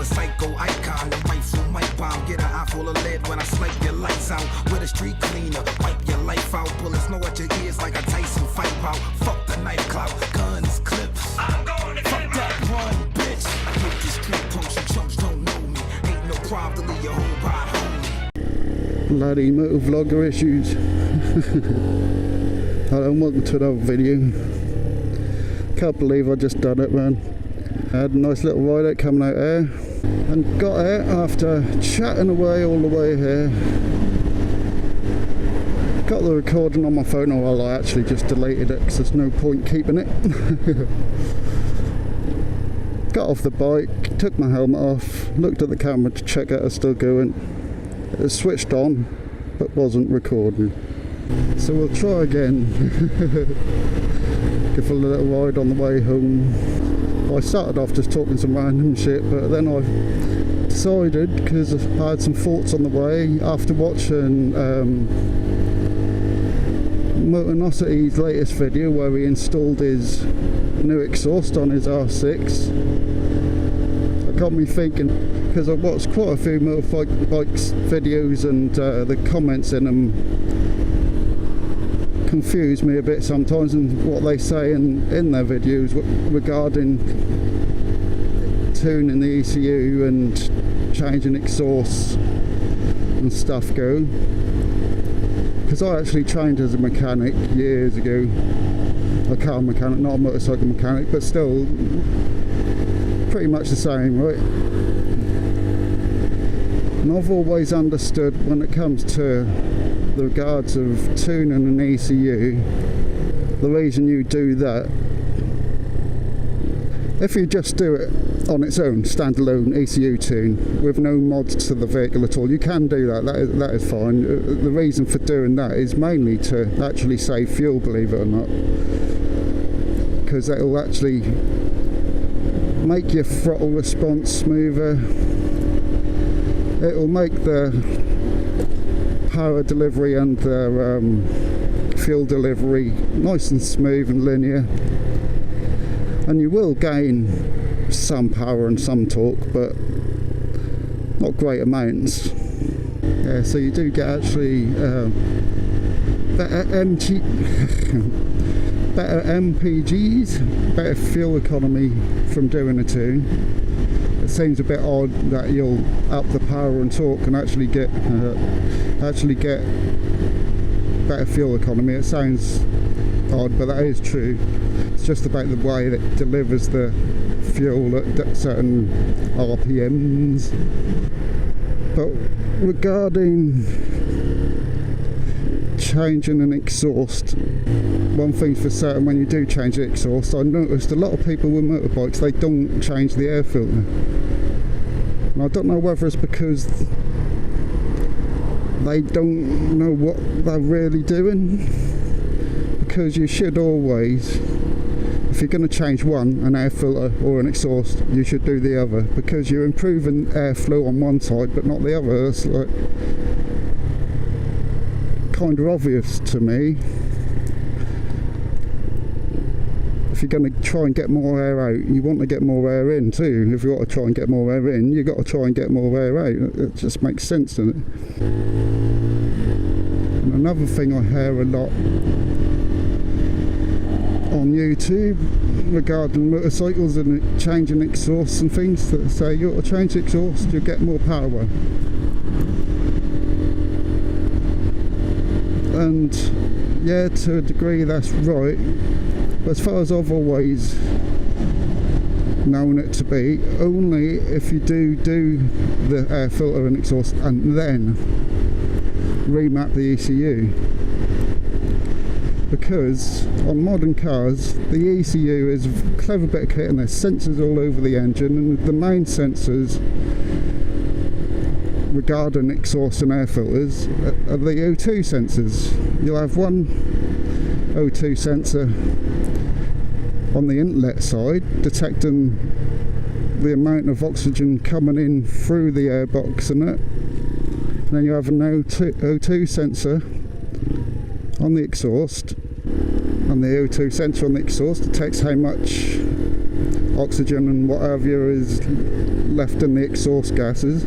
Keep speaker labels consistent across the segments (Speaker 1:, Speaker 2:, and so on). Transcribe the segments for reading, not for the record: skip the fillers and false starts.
Speaker 1: a psycho icon. Your rifle might bomb, get an eye full of lead when I snipe your lights out. With a street cleaner, wipe your life out. Bullets know what your ears like a Tyson fight out. Fuck the knife clout, guns, clips. I'm going to fuck that run, bitch. I hit the street punks, you chumps don't know me. Ain't no problem to leave your whole ride home.
Speaker 2: Bloody motovlogger issues. Hello and welcome to another video. Can't believe I just done it, man. I had a nice little ride out coming out here and got it after chatting away all the way here. Got the recording on my phone, or well, I actually just deleted it because there's no point keeping it. Got off the bike, took my helmet off, looked at the camera to check it was still going. It was switched on but wasn't recording. So we'll try again. Give a little ride on the way home. I started off just talking some random shit, but then I decided, because I had some thoughts on the way after watching Motonicity's latest video where he installed his new exhaust on his R6. It got me thinking, because I watched quite a few motorbikes videos and the comments in them confuse me a bit sometimes, and what they say in their videos regarding tuning the ECU and changing exhausts and stuff go. Because I actually trained as a mechanic years ago, a car mechanic, not a motorcycle mechanic, but still pretty much the same, right? And I've always understood when it comes to the regards of tuning an ECU, the reason you do that, if you just do it on its own, standalone ECU tune, with no mods to the vehicle at all, you can do that, that is fine. The reason for doing that is mainly to actually save fuel, believe it or not, because that will actually make your throttle response smoother. It will make the power delivery and the fuel delivery nice and smooth and linear, and you will gain some power and some torque, but not great amounts. Yeah, so you do get actually better MPGs, better fuel economy from doing a tune. It seems a bit odd that you'll up the power and torque and actually get better fuel economy. It sounds odd, but that is true. It's just about the way that it delivers the fuel at certain RPMs. But regarding changing an exhaust, one thing's for certain, when you do change the exhaust, I noticed a lot of people with motorbikes, they don't change the air filter. And I don't know whether it's because they don't know what they're really doing, because you should always, if you're going to change one, an air filter or an exhaust, you should do the other, because you're improving airflow on one side but not the other. It's like kind of obvious to me. If you're going to try and get more air out, you want to get more air in too. If you've got to try and get more air in, you've got to try and get more air out. It just makes sense, doesn't it? And another thing I hear a lot on YouTube regarding motorcycles and changing exhausts and things, that say you've got to change the exhaust, you'll get more power. And yeah, to a degree that's right. But as far as I've always known it to be, only if you do the air filter and exhaust and then remap the ECU. Because on modern cars, the ECU is a clever bit of kit and there's sensors all over the engine, and the main sensors regarding exhaust and air filters are the O2 sensors. You'll have one O2 sensor on the inlet side detecting the amount of oxygen coming in through the airbox and it. And then you have an O2 sensor on the exhaust, and the O2 sensor on the exhaust detects how much oxygen and whatever is left in the exhaust gases.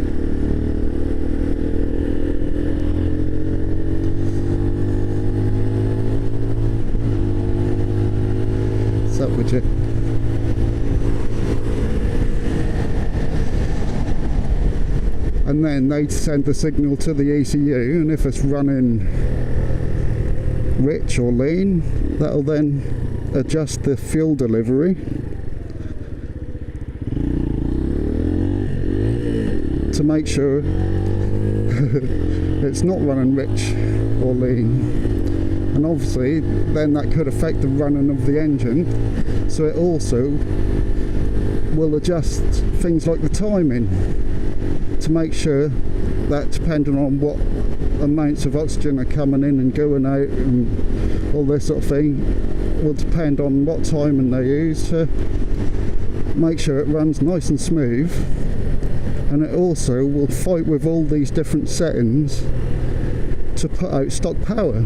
Speaker 2: What's up with it? And then they send the signal to the ECU, and if it's running rich or lean, that'll then adjust the fuel delivery to make sure it's not running rich or lean. And obviously then that could affect the running of the engine, so it also will adjust things like the timing to make sure that, depending on what amounts of oxygen are coming in and going out and all this sort of thing, will depend on what timing they use to make sure it runs nice and smooth. And it also will fight with all these different settings to put out stock power,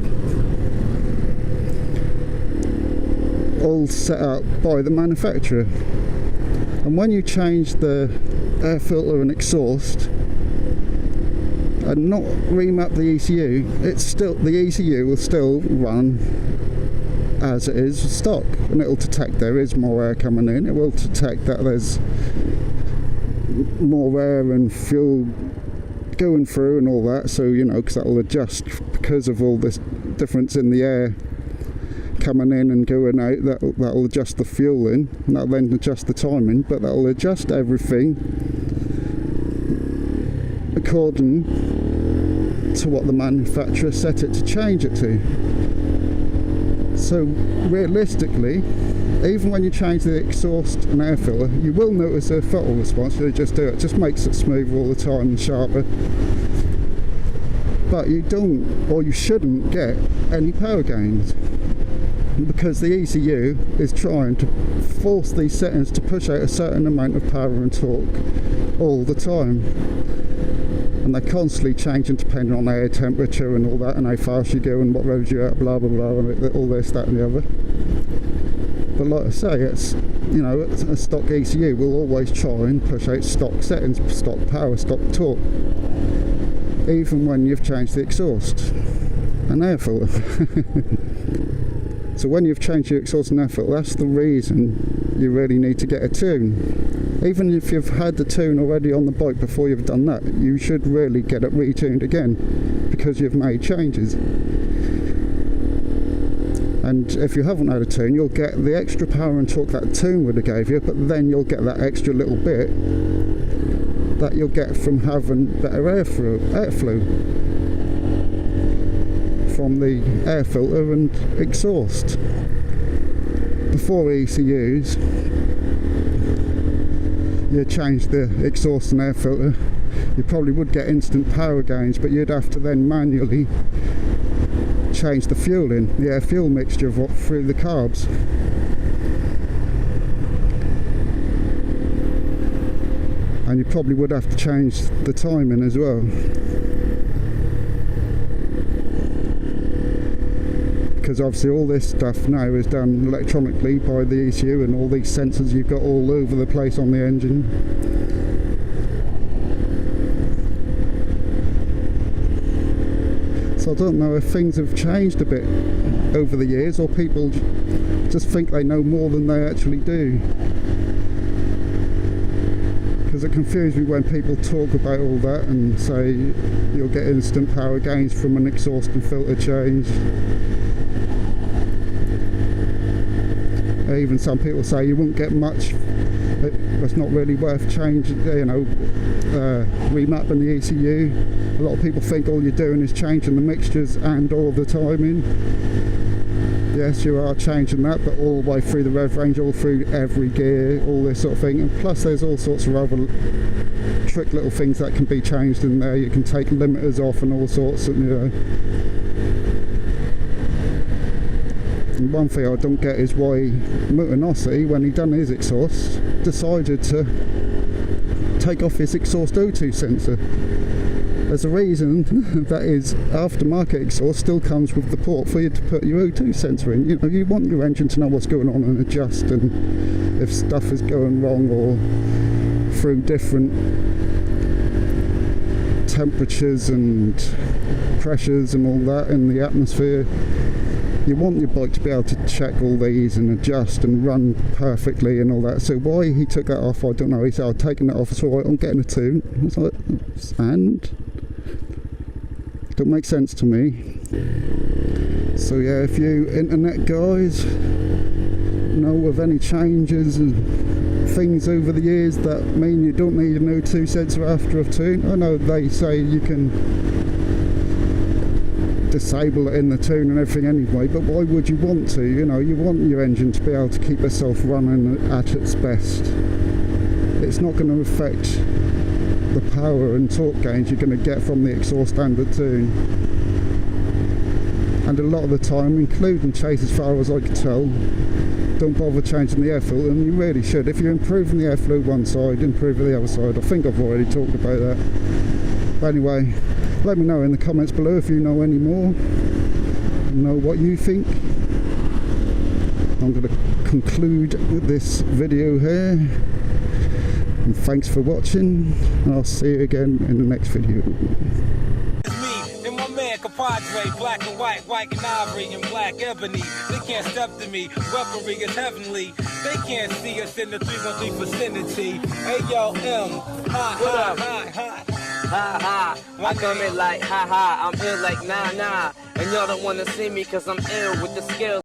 Speaker 2: all set up by the manufacturer. And when you change the air filter and exhaust and not remap the ECU, it's still, the ECU will still run as it is stock, and it'll detect there is more air coming in, it will detect that there's more air and fuel going through and all that, so you know, because that'll adjust because of all this difference in the air coming in and going out, that'll adjust the fuel in, and that'll then adjust the timing, but that'll adjust everything according to what the manufacturer set it to change it to. So realistically, even when you change the exhaust and air filter, you will notice a throttle response. They just do it, it just makes it smoother all the time and sharper, but you don't, or you shouldn't get any power gains, because the ECU is trying to force these settings to push out a certain amount of power and torque all the time, and they're constantly changing depending on air temperature and all that, and how fast you go and what roads you're at, blah blah blah, and all this, that and the other. But like I say, it's, you know, a stock ECU will always try and push out stock settings, stock power, stock torque, even when you've changed the exhaust and air filter. So when you've changed your exhaust and air filter, that's the reason you really need to get a tune. Even if you've had the tune already on the bike before you've done that, you should really get it retuned again, because you've made changes. And if you haven't had a tune, you'll get the extra power and torque that the tune would have gave you, but then you'll get that extra little bit that you'll get from having better airflow from the air filter and exhaust. Before ECUs, you change the exhaust and air filter, you probably would get instant power gains, but you'd have to then manually change the fuel in, the air fuel mixture through the carbs. And you probably would have to change the timing as well, because obviously all this stuff now is done electronically by the ECU and all these sensors you've got all over the place on the engine. So I don't know if things have changed a bit over the years, or people just think they know more than they actually do. Because it confuses me when people talk about all that and say you'll get instant power gains from an exhaust and filter change. Even some people say you won't get much, it's not really worth changing, you know, remapping the ECU. A lot of people think all you're doing is changing the mixtures and all the timing. Yes, you are changing that, but all the way through the rev range, all through every gear, all this sort of thing. And plus there's all sorts of other trick little things that can be changed in there. You can take limiters off and all sorts of, you know. And one thing I don't get is why Motonossi, when he done his exhaust, decided to take off his exhaust O2 sensor. There's a reason that his aftermarket exhaust still comes with the port for you to put your O2 sensor in. You know, you want your engine to know what's going on and adjust, and if stuff is going wrong or through different temperatures and pressures and all that in the atmosphere. You want your bike to be able to check all these and adjust and run perfectly and all that. So why he took that off, I don't know. He said, I've taken that off, it's alright, I'm getting a tune. I was like, and? Don't make sense to me. So yeah, if you internet guys know of any changes and things over the years that mean you don't need a new 2 sensor after a tune. I know they say you can disable it in the tune and everything anyway, but why would you want to? You know, you want your engine to be able to keep itself running at its best. It's not going to affect the power and torque gains you're going to get from the exhaust standard tune. And a lot of the time, including Chase, as far as I can tell, don't bother changing the airflow, and you really should. If you're improving the airflow one side, improve the other side. I think I've already talked about that. But anyway, let me know in the comments below if you know any more, know what you think. I'm going to conclude this video here, and thanks for watching, and I'll see you again in the next video.
Speaker 3: Compadre, black and white and ivory, and black ebony. They can't step to me, weaponry is heavenly. They can't see us in the 313 vicinity. Hey yo, M, ha. I come in like ha, I'm ill like nah, and y'all don't wanna see me cause I'm ill with the skill.